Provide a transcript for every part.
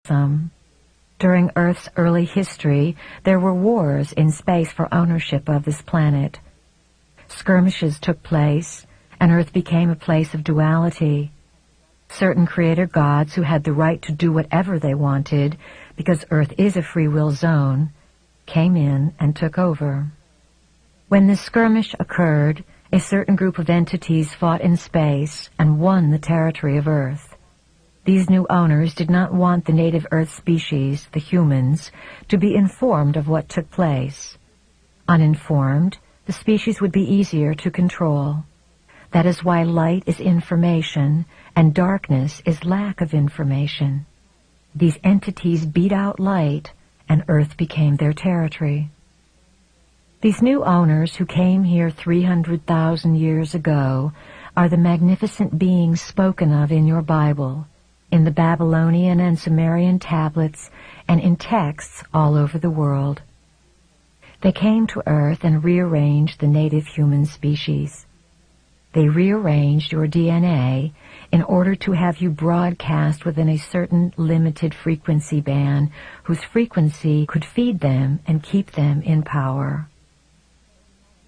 some. During Earth's early history, there were wars in space for ownership of this planet. Skirmishes took place, and Earth became a place of duality. Certain creator gods who had the right to do whatever they wanted, because Earth is a free will zone, came in and took over. When this skirmish occurred, a certain group of entities fought in space and won the territory of Earth. These new owners did not want the native Earth species, the humans, to be informed of what took place. Uninformed, the species would be easier to control. That is why light is information and darkness is lack of information. These entities beat out light, and Earth became their territory. These new owners who came here 300,000 years ago are the magnificent beings spoken of in your Bible, in the Babylonian and Sumerian tablets, and in texts all over the world. They came to Earth and rearranged the native human species. They rearranged your DNA in order to have you broadcast within a certain limited frequency band whose frequency could feed them and keep them in power.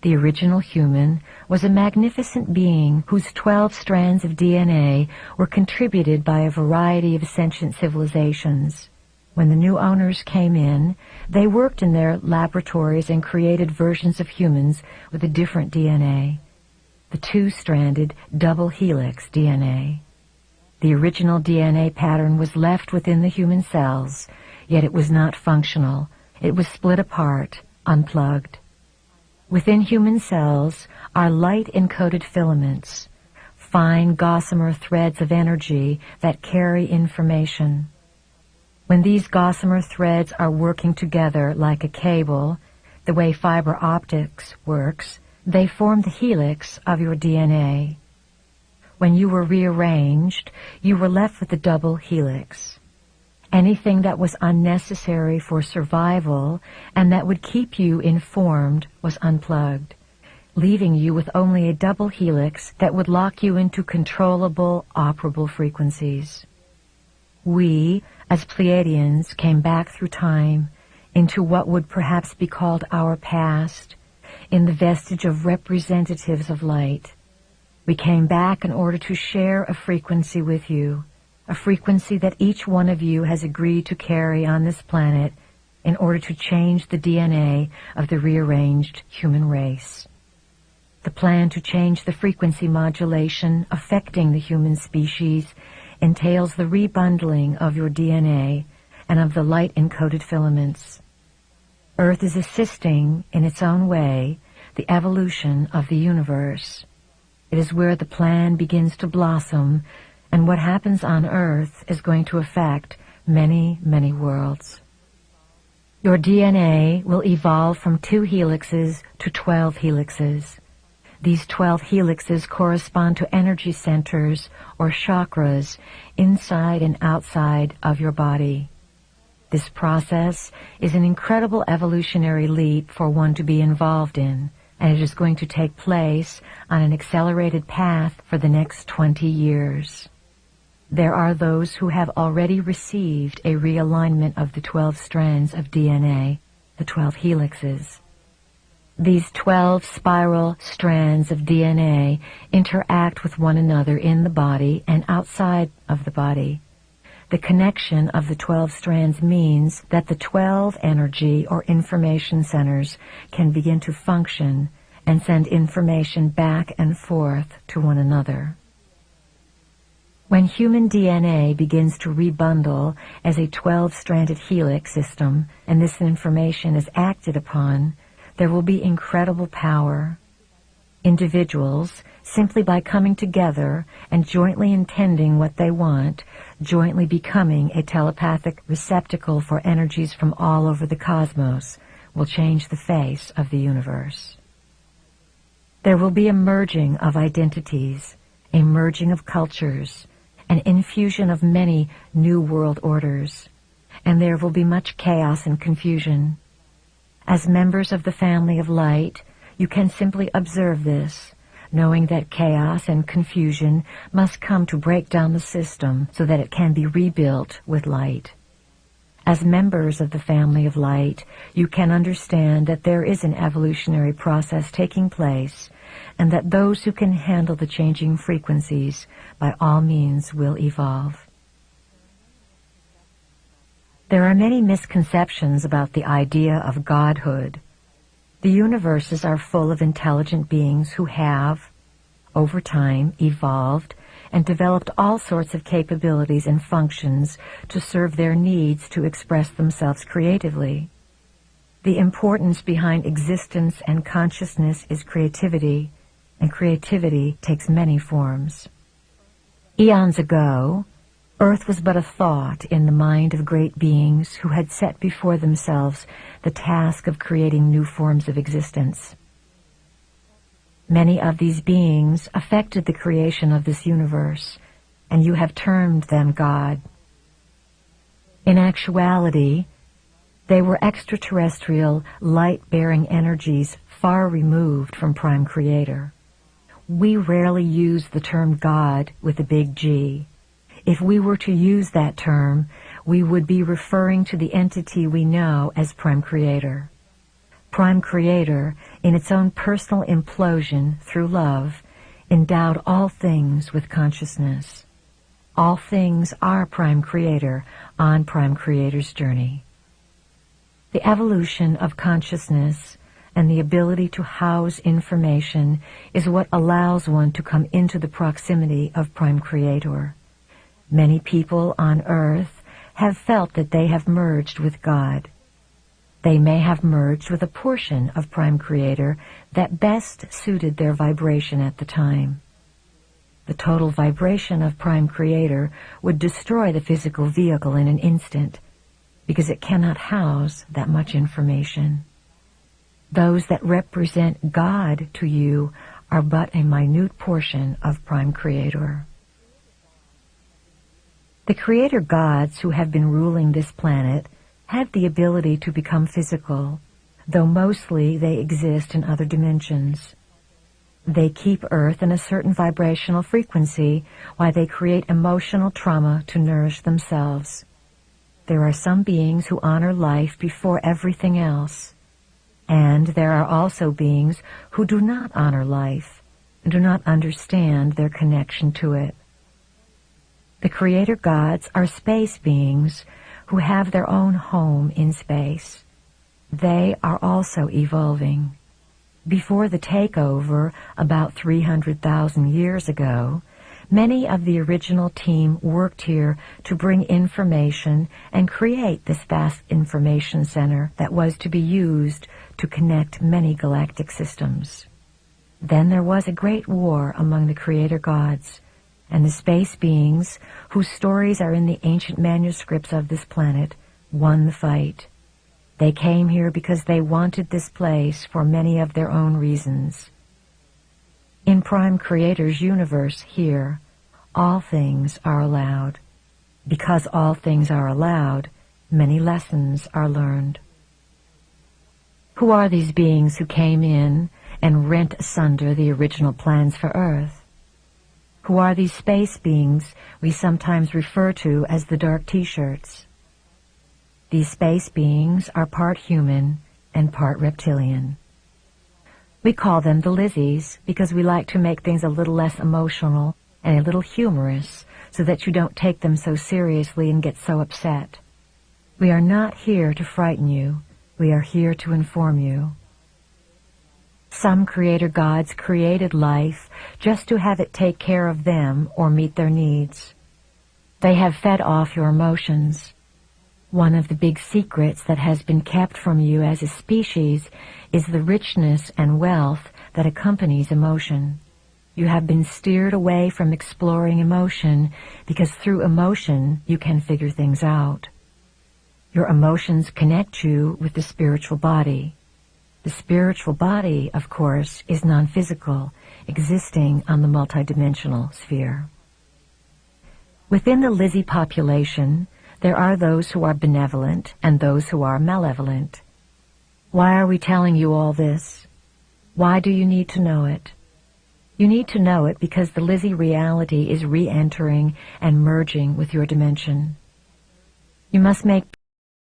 The original human was a magnificent being whose 12 strands of DNA were contributed by a variety of sentient civilizations. When the new owners came in, they worked in their laboratories and created versions of humans with a different DNA, the two-stranded double helix DNA. The original DNA pattern was left within the human cells, yet it was not functional. It was split apart, unplugged. Within human cells are light-encoded filaments, fine gossamer threads of energy that carry information. When these gossamer threads are working together like a cable, the way fiber optics works, they form the helix of your DNA. When you were rearranged, you were left with the double helix. Anything that was unnecessary for survival and that would keep you informed was unplugged, leaving you with only a double helix that would lock you into controllable, operable frequencies. We, as Pleiadians, came back through time into what would perhaps be called our past, in the vestige of representatives of light. We came back in order to share a frequency with you, a frequency that each one of you has agreed to carry on this planet in order to change the DNA of the rearranged human race. The plan to change the frequency modulation affecting the human species entails the rebundling of your DNA and of the light-encoded filaments. Earth is assisting, in its own way, the evolution of the universe. It is where the plan begins to blossom, and what happens on Earth is going to affect many, many worlds. Your DNA will evolve from 2 helixes to 12 helixes. These 12 helixes correspond to energy centers or chakras inside and outside of your body. This process is an incredible evolutionary leap for one to be involved in, and it is going to take place on an accelerated path for the next 20 years. There are those who have already received a realignment of the 12 strands of DNA, the 12 helixes. These 12 spiral strands of DNA interact with one another in the body and outside of the body. The connection of the 12 strands means that the 12 energy or information centers can begin to function and send information back and forth to one another. When human DNA begins to rebundle as a 12-stranded helix system and this information is acted upon, there will be incredible power. Individuals, simply by coming together and jointly intending what they want, jointly becoming a telepathic receptacle for energies from all over the cosmos, will change the face of the universe. There will be a merging of identities, a merging of cultures, an infusion of many new world orders, and there will be much chaos and confusion. As members of the family of light, you can simply observe this, knowing that chaos and confusion must come to break down the system so that it can be rebuilt with light. As members of the family of light, you can understand that there is an evolutionary process taking place, and that those who can handle the changing frequencies by all means will evolve. There are many misconceptions about the idea of godhood. The universes are full of intelligent beings who have, over time, evolved and developed all sorts of capabilities and functions to serve their needs to express themselves creatively. The importance behind existence and consciousness is creativity, and creativity takes many forms. Eons ago, Earth was but a thought in the mind of great beings who had set before themselves the task of creating new forms of existence. Many of these beings affected the creation of this universe, and you have termed them God. In actuality, they were extraterrestrial, light-bearing energies far removed from Prime Creator. We rarely use the term God with a big G. If we were to use that term, we would be referring to the entity we know as Prime Creator. Prime Creator, in its own personal implosion through love, endowed all things with consciousness. All things are Prime Creator on Prime Creator's journey. The evolution of consciousness and the ability to house information is what allows one to come into the proximity of Prime Creator. Many people on Earth have felt that they have merged with God. They may have merged with a portion of Prime Creator that best suited their vibration at the time. The total vibration of Prime Creator would destroy the physical vehicle in an instant, because it cannot house that much information. Those that represent God to you are but a minute portion of Prime Creator. The Creator gods who have been ruling this planet have the ability to become physical, though mostly they exist in other dimensions. They keep Earth in a certain vibrational frequency while they create emotional trauma to nourish themselves. There are some beings who honor life before everything else, and there are also beings who do not honor life and do not understand their connection to it. The Creator gods are space beings who have their own home in space. They are also evolving. Before the takeover, about 300,000 years ago, many of the original team worked here to bring information and create this vast information center that was to be used to connect many galactic systems. Then there was a great war among the Creator gods, and the space beings, whose stories are in the ancient manuscripts of this planet, won the fight. They came here because they wanted this place for many of their own reasons. In Prime Creator's universe here, all things are allowed. Because all things are allowed, many lessons are learned. Who are these beings who came in and rent asunder the original plans for Earth? Who are these space beings we sometimes refer to as the dark T-shirts? These space beings are part human and part reptilian. We call them the Lizzies because we like to make things a little less emotional and a little humorous so that you don't take them so seriously and get so upset. We are not here to frighten you. We are here to inform you. Some Creator gods created life just to have it take care of them or meet their needs. They have fed off your emotions. One of the big secrets that has been kept from you as a species is the richness and wealth that accompanies emotion. You have been steered away from exploring emotion because through emotion you can figure things out. Your emotions connect you with the spiritual body. The spiritual body, of course, is non-physical, existing on the multidimensional sphere. Within the Lizzie population, there are those who are benevolent and those who are malevolent. Why are we telling you all this? Why do you need to know it? You need to know it because the Lizzie reality is re-entering and merging with your dimension. You must make